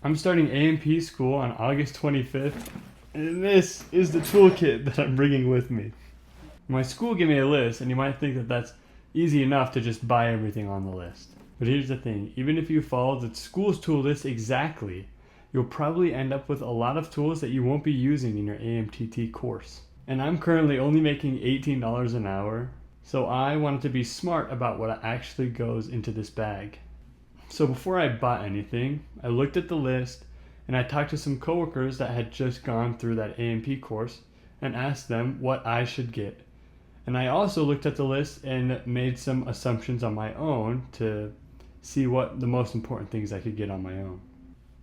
I'm starting A&P school on August 25th, and this is the toolkit that I'm bringing with me. My school gave me a list, and you might think that that's easy enough to just buy everything on the list. But here's the thing, even if you follow the school's tool list exactly, you'll probably end up with a lot of tools that you won't be using in your AMTT course. And I'm currently only making $18 an hour, so I wanted to be smart about what actually goes into this bag. So before I bought anything, I looked at the list and I talked to some coworkers that had just gone through that A&P course and asked them what I should get. And I also looked at the list and made some assumptions on my own to see what the most important things I could get on my own.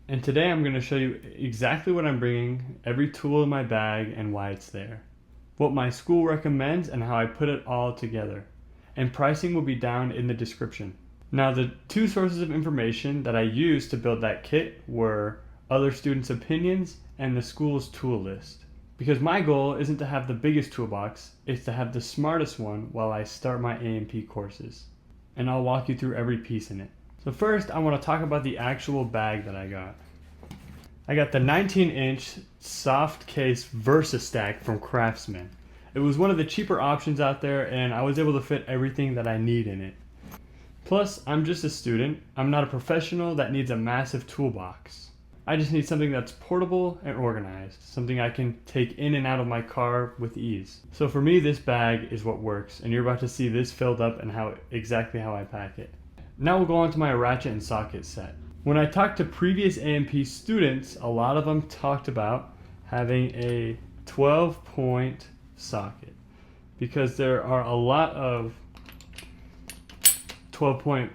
And today I'm going to show you exactly what I'm bringing, every tool in my bag and why it's there, what my school recommends and how I put it all together. And pricing will be down in the description. Now, the two sources of information that I used to build that kit were other students' opinions and the school's tool list. Because my goal isn't to have the biggest toolbox, it's to have the smartest one while I start my A&P courses. And I'll walk you through every piece in it. So first, I want to talk about the actual bag that I got. I got the 19-inch soft case VersaStack from Craftsman. It was one of the cheaper options out there, and I was able to fit everything that I need in it. Plus, I'm just a student. I'm not a professional that needs a massive toolbox. I just need something that's portable and organized, something I can take in and out of my car with ease. So for me, this bag is what works, and you're about to see this filled up and exactly how I pack it. Now we'll go on to my ratchet and socket set. When I talked to previous A&P students, a lot of them talked about having a 12-point socket because there are a lot of 12-point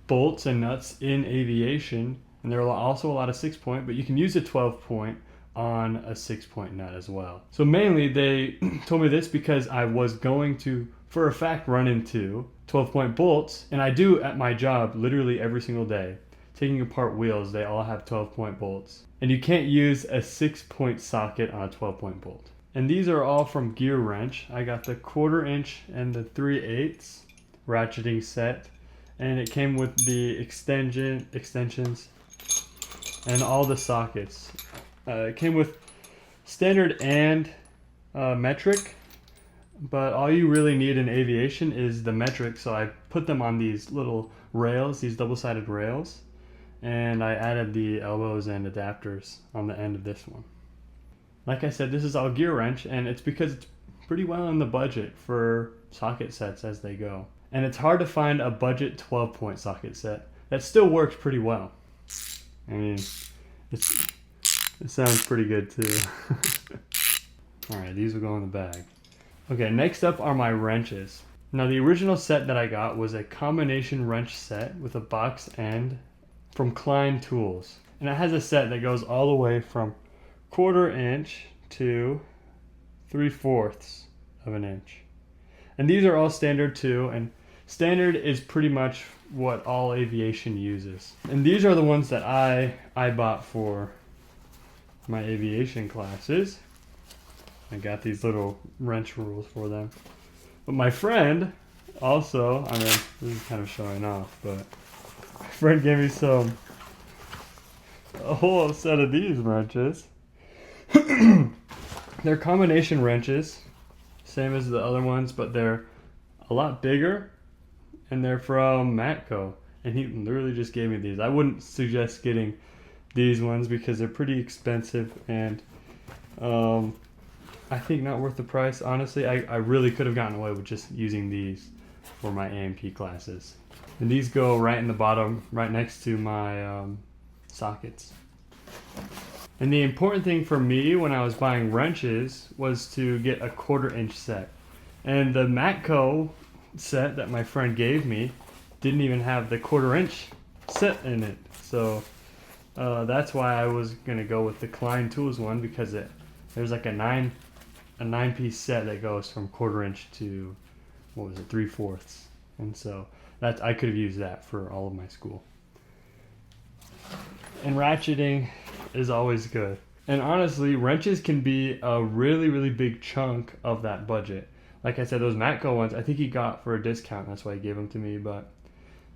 bolts and nuts in aviation, and there are also a lot of 6-point, but you can use a 12-point on a 6-point nut as well. So mainly they told me this because I was going to, for a fact, run into 12-point bolts, and I do at my job literally every single day. Taking apart wheels, they all have 12-point bolts. And you can't use a 6-point socket on a 12-point bolt. And these are all from Gear Wrench. I got the 1/4 inch and the 3/8 ratcheting set. And it came with the extensions and all the sockets. It came with standard and metric, but all you really need in aviation is the metric, so I put them on these little rails, these double-sided rails, and I added the elbows and adapters on the end of this one. Like I said, this is all Gear Wrench, and it's because it's pretty well in the budget for socket sets as they go. And it's hard to find a budget 12-point socket set that still works pretty well. I mean, it sounds pretty good too. Alright, these will go in the bag. Okay, next up are my wrenches. Now the original set that I got was a combination wrench set with a box end from Klein Tools. And it has a set that goes all the way from 1/4 inch to 3/4 of an inch. And these are all standard too, and standard is pretty much what all aviation uses. And these are the ones that I bought for my aviation classes. I got these little wrench rules for them. But my friend also, I mean, this is kind of showing off, but my friend gave me a whole set of these wrenches. They're combination wrenches, same as the other ones, but they're a lot bigger, and they're from Matco, and he literally just gave me these. I wouldn't suggest getting these ones because they're pretty expensive, and I think not worth the price. Honestly, I really could have gotten away with just using these for my A&P classes. And these go right in the bottom, right next to my sockets. And the important thing for me when I was buying wrenches was to get a 1/4 inch set. And the Matco set that my friend gave me didn't even have the 1/4 inch set in it. So that's why I was going to go with the Klein Tools one, because there's like a 9-piece set that goes from 1/4 inch to, what was it, 3/4. And so I could have used that for all of my school. And ratcheting is always good. And honestly, wrenches can be a really, really big chunk of that budget. Like I said, those Matco ones, I think he got for a discount. That's why he gave them to me. But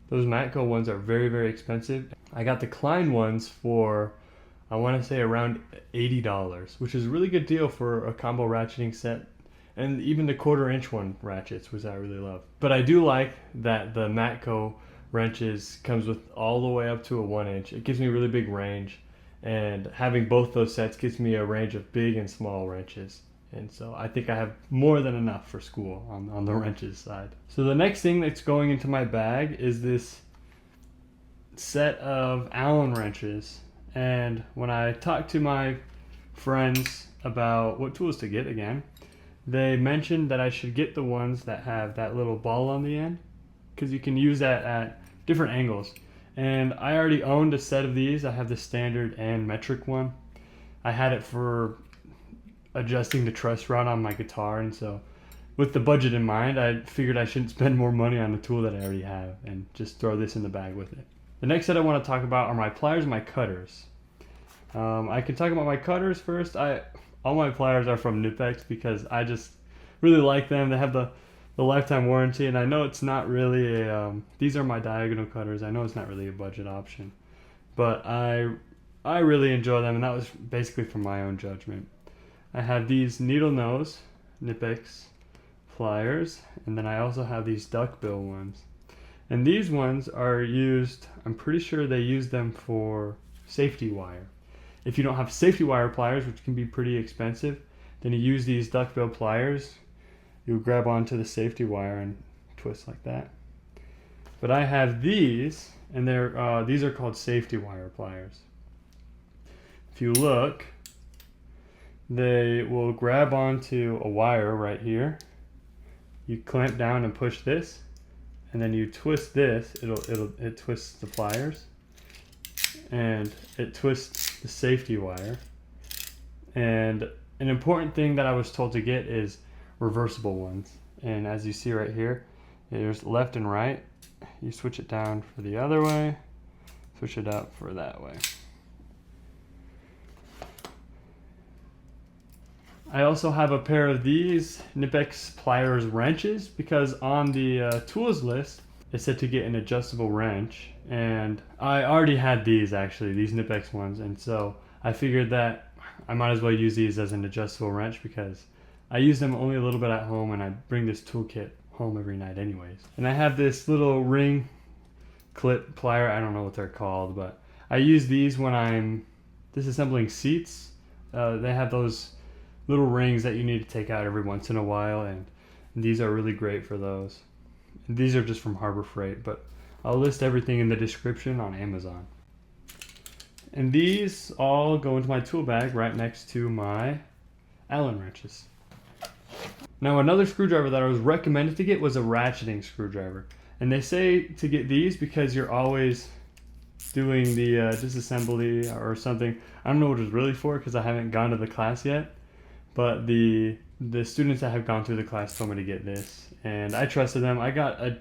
those Matco ones are very, very expensive. I got the Klein ones for I want to say around $80, which is a really good deal for a combo ratcheting set. And even the 1/4 inch one ratchets, which I really love. But I do like that the Matco wrenches comes with all the way up to a 1 inch. It gives me really big range, and having both those sets gives me a range of big and small wrenches. And so I think I have more than enough for school on the wrenches side. So the next thing that's going into my bag is this set of Allen wrenches. And when I talked to my friends about what tools to get again, they mentioned that I should get the ones that have that little ball on the end, because you can use that at different angles. And I already owned a set of these. I have the standard and metric one. I had it for adjusting the truss rod on my guitar, and so with the budget in mind, I figured I shouldn't spend more money on a tool that I already have and just throw this in the bag with it. The next set I want to talk about are my pliers and my cutters. I can talk about my cutters first. All my pliers are from Knipex because I just really like them. They have the lifetime warranty, and I know it's not really these are my diagonal cutters. I know it's not really a budget option, but I really enjoy them, and that was basically from my own judgment. I have these needle nose Knipex pliers, and then I also have these duckbill ones. And these ones are used, I'm pretty sure they use them for safety wire. If you don't have safety wire pliers, which can be pretty expensive, then you use these duckbill pliers. You grab onto the safety wire and twist like that. But I have these, and these are called safety wire pliers. If you look, they will grab onto a wire right here. You clamp down and push this, and then you twist this. It twists the pliers, and it twists the safety wire. And an important thing that I was told to get is reversible ones. And as you see right here, there's left and right. You switch it down for the other way, switch it up for that way. I also have a pair of these Knipex pliers wrenches because on the tools list it said to get an adjustable wrench, and I already had these Knipex ones, and so I figured that I might as well use these as an adjustable wrench because I use them only a little bit at home, and I bring this toolkit home every night anyways. And I have this little ring clip plier, I don't know what they're called, but I use these when I'm disassembling seats. They have those little rings that you need to take out every once in a while, and these are really great for those. And these are just from Harbor Freight, but I'll list everything in the description on Amazon. And these all go into my tool bag right next to my Allen wrenches. Now another screwdriver that I was recommended to get was a ratcheting screwdriver. And they say to get these because you're always doing the disassembly or something. I don't know what it's really for because I haven't gone to the class yet. But the students that have gone through the class told me to get this, and I trusted them. I got a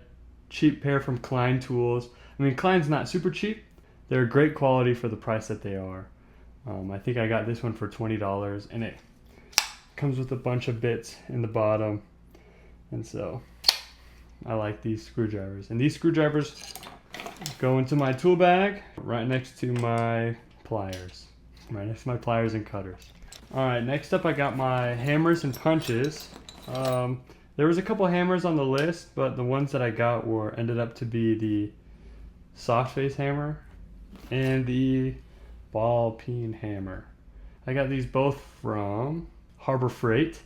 cheap pair from Klein Tools. I mean, Klein's not super cheap. They're great quality for the price that they are. I think I got this one for $20, and it comes with a bunch of bits in the bottom, and so I like these screwdrivers. And these screwdrivers go into my tool bag right next to my pliers, and cutters. Alright, next up I got my hammers and punches. There was a couple hammers on the list, but the ones that I got ended up to be the soft face hammer and the ball peen hammer. I got these both from Harbor Freight,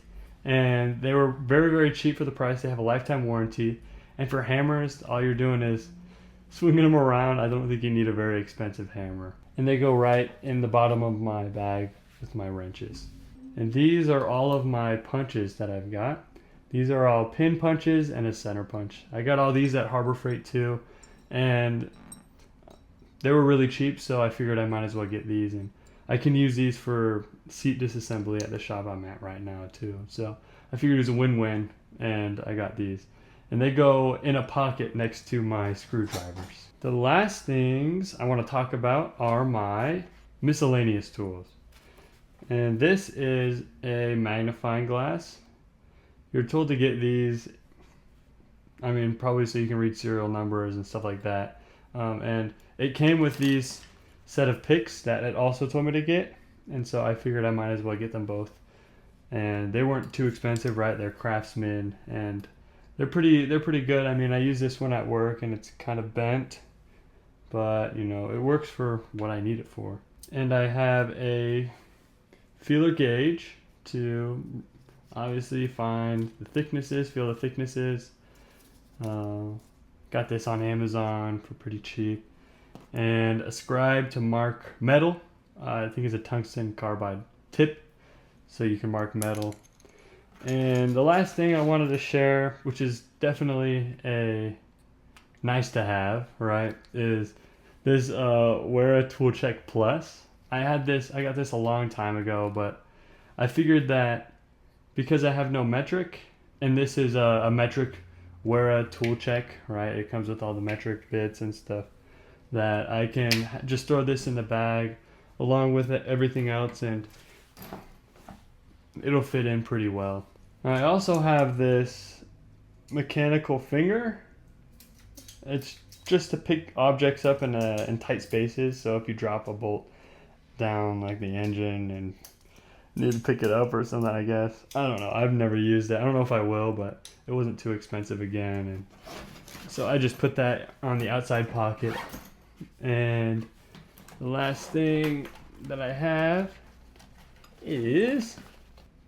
and they were very, very cheap for the price. They have a lifetime warranty, and for hammers, all you're doing is swinging them around. I don't think you need a very expensive hammer. And they go right in the bottom of my bag with my wrenches. And these are all of my punches that I've got. These are all pin punches and a center punch. I got all these at Harbor Freight too, and they were really cheap, so I figured I might as well get these, and I can use these for seat disassembly at the shop I'm at right now too. So I figured it was a win-win, and I got these. And they go in a pocket next to my screwdrivers. The last things I want to talk about are my miscellaneous tools. And this is a magnifying glass. You're told to get these, I mean, probably so you can read serial numbers and stuff like that. And it came with these set of picks that it also told me to get, and so I figured I might as well get them both. And they weren't too expensive, right? They're Craftsman, and they're pretty good. I mean, I use this one at work, and it's kind of bent, but you know, it works for what I need it for. And I have a feeler gauge to obviously find the thicknesses, feel the thicknesses. Got this on Amazon for pretty cheap. And a scribe to mark metal. I think it's a tungsten carbide tip, so you can mark metal. And the last thing I wanted to share, which is definitely a nice to have, right, is this Wear a Tool Check Plus. I got this a long time ago, but I figured that because I have no metric, and this is a metric Wear a Tool Check, right? It comes with all the metric bits and stuff, that I can just throw this in the bag along with everything else, and it'll fit in pretty well. I also have this mechanical finger. It's just to pick objects up in tight spaces, so if you drop a bolt down like the engine and need to pick it up or something, I guess. I don't know. I've never used it. I don't know if I will, but it wasn't too expensive again, and so I just put that on the outside pocket. And the last thing that I have is,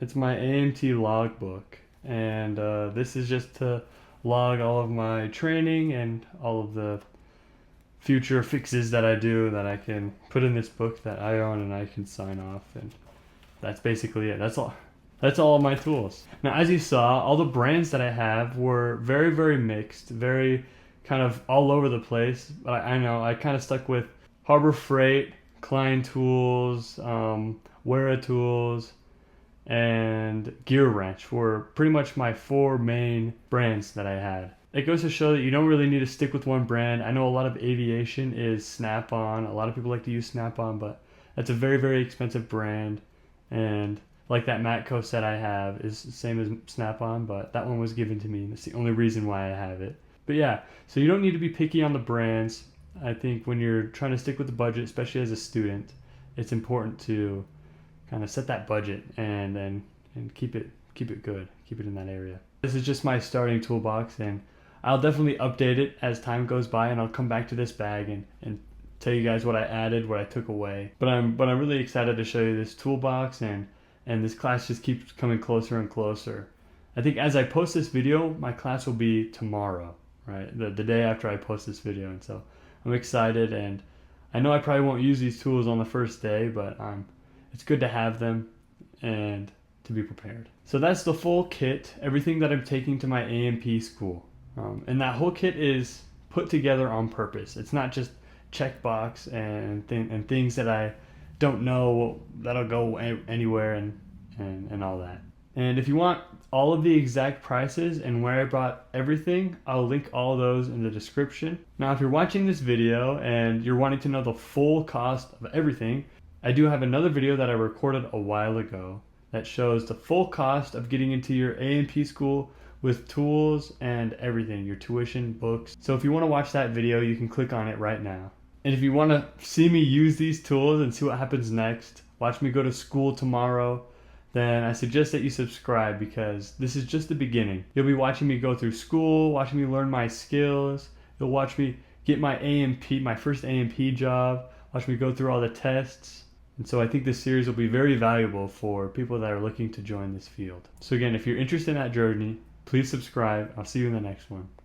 it's my AMT logbook, and this is just to log all of my training and all of the future fixes that I do that I can put in this book that I own and I can sign off, and that's basically it. That's all of my tools. Now, as you saw, all the brands that I have were very, very mixed, very kind of all over the place. But I know I kind of stuck with Harbor Freight, Klein Tools, Wera Tools, and Gear Wrench were pretty much my 4 main brands that I had. It goes to show that you don't really need to stick with one brand. I know a lot of aviation is Snap-on. A lot of people like to use Snap-on, but that's a very, very expensive brand. And like that Matco set I have is the same as Snap-on, but that one was given to me. That's the only reason why I have it. But yeah, so you don't need to be picky on the brands. I think when you're trying to stick with the budget, especially as a student, it's important to kind of set that budget and keep it good, keep it in that area. This is just my starting toolbox, and I'll definitely update it as time goes by, and I'll come back to this bag and tell you guys what I added, what I took away. But I'm really excited to show you this toolbox, and this class just keeps coming closer and closer. I think as I post this video, my class will be tomorrow, right? The day after I post this video, and so I'm excited, and I know I probably won't use these tools on the first day, but it's good to have them and to be prepared. So that's the full kit, everything that I'm taking to my AMP school. And that whole kit is put together on purpose. It's not just checkbox and things that I don't know that'll go anywhere and all that. And if you want all of the exact prices and where I bought everything, I'll link all those in the description. Now, if you're watching this video and you're wanting to know the full cost of everything, I do have another video that I recorded a while ago that shows the full cost of getting into your AMP school with tools and everything, your tuition, books. So if you want to watch that video, you can click on it right now. And if you want to see me use these tools and see what happens next, watch me go to school tomorrow, then I suggest that you subscribe, because this is just the beginning. You'll be watching me go through school, watching me learn my skills. You'll watch me get my AMP, my first AMP job, watch me go through all the tests. And so I think this series will be very valuable for people that are looking to join this field. So again, if you're interested in that journey, please subscribe. I'll see you in the next one.